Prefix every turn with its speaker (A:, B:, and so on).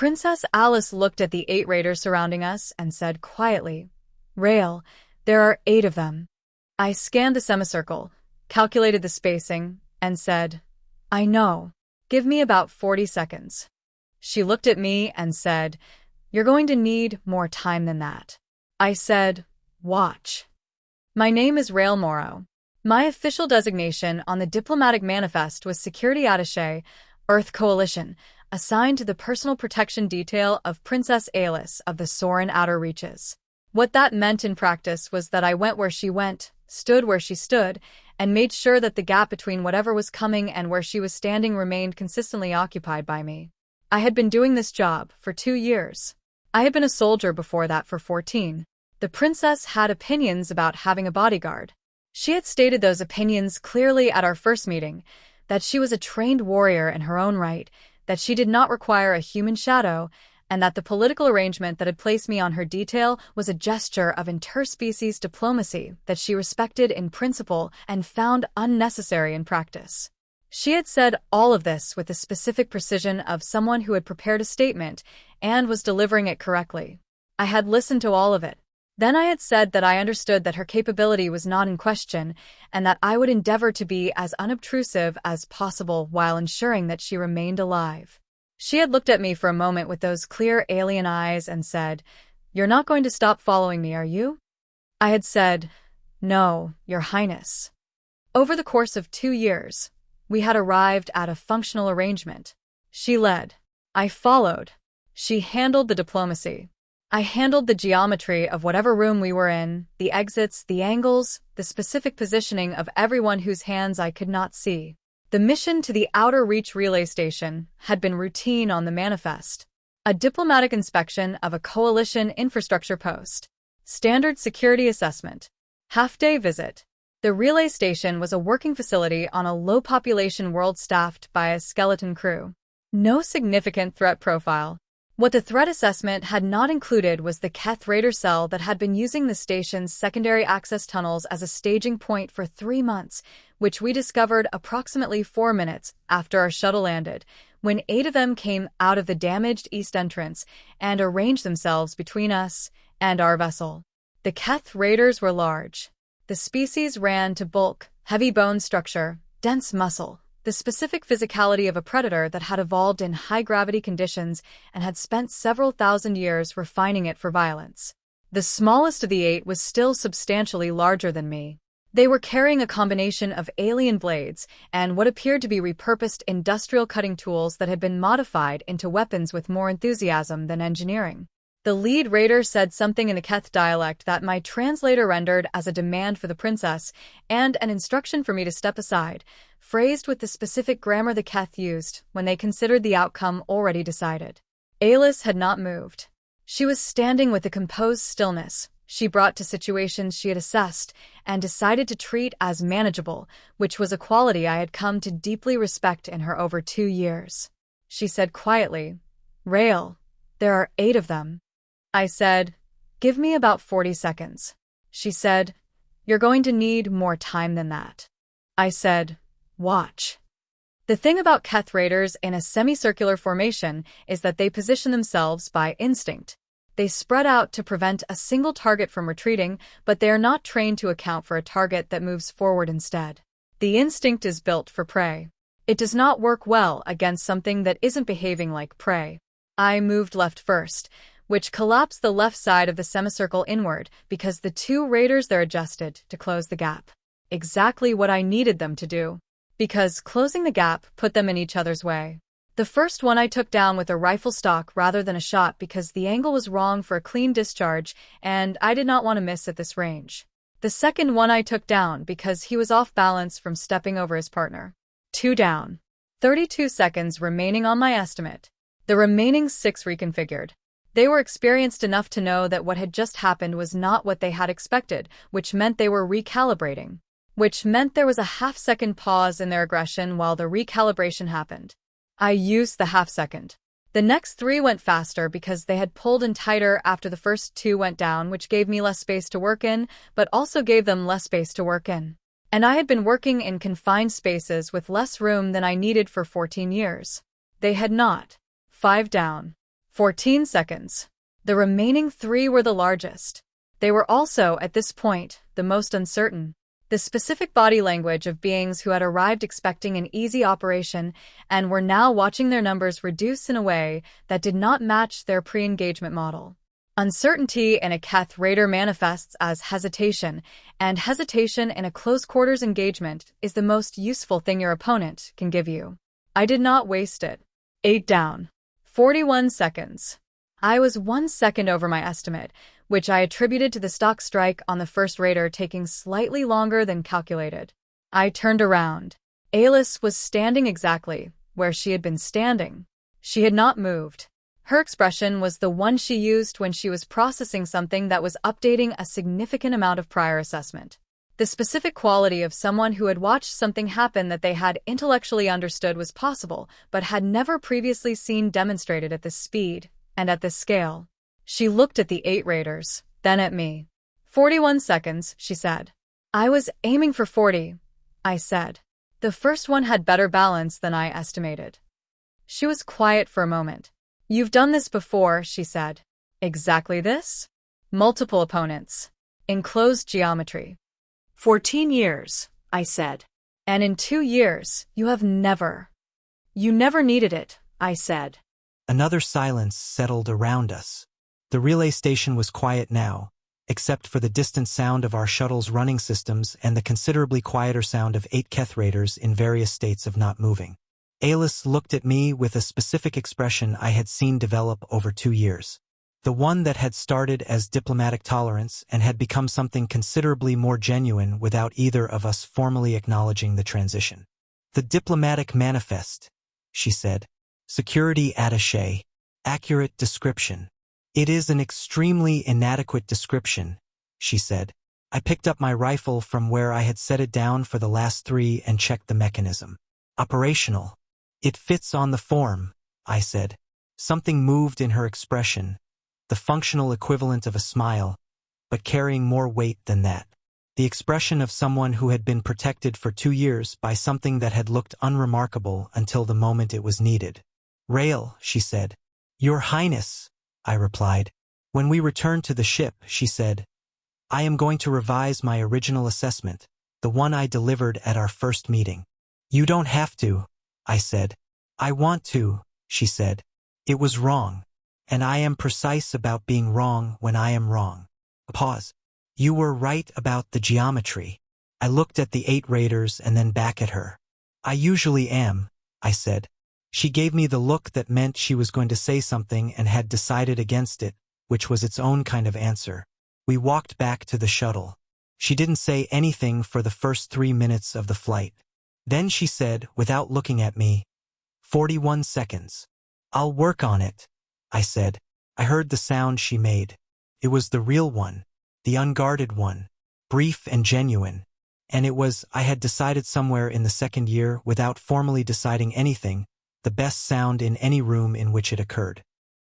A: Princess Alice looked at the 8 raiders surrounding us and said quietly, "Rael, there are 8 of them." I scanned the semicircle, calculated the spacing, and said, "I know. Give me about 40 seconds." She looked at me and said, "You're going to need more time than that." I said, "Watch." My name is Rael Morrow. My official designation on the diplomatic manifest was Security Attaché, Earth Coalition, assigned to the personal protection detail of Princess Alice of the Sorin Outer Reaches. What that meant in practice was that I went where she went, stood where she stood, and made sure that the gap between whatever was coming and where she was standing remained consistently occupied by me. I had been doing this job for 2 years. I had been a soldier before that for 14. The princess had opinions about having a bodyguard. She had stated those opinions clearly at our first meeting, that she was a trained warrior in her own right, that she did not require a human shadow, and that the political arrangement that had placed me on her detail was a gesture of interspecies diplomacy that she respected in principle and found unnecessary in practice. She had said all of this with the specific precision of someone who had prepared a statement and was delivering it correctly. I had listened to all of it. Then I had said that I understood that her capability was not in question and that I would endeavor to be as unobtrusive as possible while ensuring that she remained alive. She had looked at me for a moment with those clear alien eyes and said, "You're not going to stop following me, are you?" I had said, "No, Your Highness." Over the course of 2 years, we had arrived at a functional arrangement. She led. I followed. She handled the diplomacy. I handled the geometry of whatever room we were in, the exits, the angles, the specific positioning of everyone whose hands I could not see. The mission to the Outer Reach relay station had been routine on the manifest. A diplomatic inspection of a coalition infrastructure post. Standard security assessment. Half-day visit. The relay station was a working facility on a low-population world staffed by a skeleton crew. No significant threat profile. What the threat assessment had not included was the Keth Raider cell that had been using the station's secondary access tunnels as a staging point for 3 months, which we discovered approximately 4 minutes after our shuttle landed, when 8 of them came out of the damaged east entrance and arranged themselves between us and our vessel. The Keth Raiders were large. The species ran to bulk, heavy bone structure, dense muscle, the specific physicality of a predator that had evolved in high-gravity conditions and had spent several thousand years refining it for violence. The smallest of the 8 was still substantially larger than me. They were carrying a combination of alien blades and what appeared to be repurposed industrial cutting tools that had been modified into weapons with more enthusiasm than engineering. The lead raider said something in the Keth dialect that my translator rendered as a demand for the princess and an instruction for me to step aside, phrased with the specific grammar the Keth used when they considered the outcome already decided. Alice had not moved. She was standing with a composed stillness she brought to situations she had assessed and decided to treat as manageable, which was a quality I had come to deeply respect in her over 2 years. She said quietly, "Rael, there are 8 of them." I said, "Give me about 40 seconds. She said, "You're going to need more time than that." I said, "Watch." The thing about Keth Raiders in a semicircular formation is that they position themselves by instinct. They spread out to prevent a single target from retreating, but they are not trained to account for a target that moves forward instead. The instinct is built for prey. It does not work well against something that isn't behaving like prey. I moved left first, which collapsed the left side of the semicircle inward because the 2 raiders there adjusted to close the gap. Exactly what I needed them to do. Because closing the gap put them in each other's way. The first one I took down with a rifle stock rather than a shot because the angle was wrong for a clean discharge and I did not want to miss at this range. The second one I took down because he was off balance from stepping over his partner. 2 down. 32 seconds remaining on my estimate. The remaining 6 reconfigured. They were experienced enough to know that what had just happened was not what they had expected, which meant they were recalibrating. Which meant there was a half-second pause in their aggression while the recalibration happened. I used the half-second. The next 3 went faster because they had pulled in tighter after the first 2 went down, which gave me less space to work in, but also gave them less space to work in. And I had been working in confined spaces with less room than I needed for 14 years. They had not. 5 down. 14 seconds. The remaining 3 were the largest. They were also, at this point, the most uncertain. The specific body language of beings who had arrived expecting an easy operation and were now watching their numbers reduce in a way that did not match their pre-engagement model. Uncertainty in a Keth Raider manifests as hesitation, and hesitation in a close-quarters engagement is the most useful thing your opponent can give you. I did not waste it. 8 down. 41 seconds. I was 1 second over my estimate, which I attributed to the stock strike on the first raider taking slightly longer than calculated. I turned around. Alice was standing exactly where she had been standing. She had not moved. Her expression was the one she used when she was processing something that was updating a significant amount of prior assessment. The specific quality of someone who had watched something happen that they had intellectually understood was possible, but had never previously seen demonstrated at this speed and at this scale. She looked at the 8 raiders, then at me. 41 seconds, she said. I was aiming for 40, I said. The first one had better balance than I estimated. She was quiet for a moment. You've done this before, she said. Exactly this? Multiple opponents. Enclosed geometry. 14 years, I said. And in 2 years, you have never. You never needed it, I said.
B: Another silence settled around us. The relay station was quiet now, except for the distant sound of our shuttle's running systems and the considerably quieter sound of 8 Keth Raiders in various states of not moving. Alice looked at me with a specific expression I had seen develop over 2 years. The one that had started as diplomatic tolerance and had become something considerably more genuine without either of us formally acknowledging the transition. The diplomatic manifest, she said. Security attaché. Accurate description. It is an extremely inadequate description, she said. I picked up my rifle from where I had set it down for the last 3 and checked the mechanism. Operational. It fits on the form, I said. Something moved in her expression, the functional equivalent of a smile, but carrying more weight than that. The expression of someone who had been protected for 2 years by something that had looked unremarkable until the moment it was needed. Rail, she said. Your Highness, I replied. When we returned to the ship, she said, I am going to revise my original assessment, the one I delivered at our first meeting. You don't have to, I said. I want to, she said. It was wrong, and I am precise about being wrong when I am wrong. A pause. You were right about the geometry. I looked at the 8 raiders and then back at her. I usually am, I said. She gave me the look that meant she was going to say something and had decided against it, which was its own kind of answer. We walked back to the shuttle. She didn't say anything for the first 3 minutes of the flight. Then she said, without looking at me, 41 seconds. I'll work on it, I said. I heard the sound she made. It was the real one, the unguarded one, brief and genuine. And it was, I had decided somewhere in the 2nd year, without formally deciding anything, the best sound in any room in which it occurred.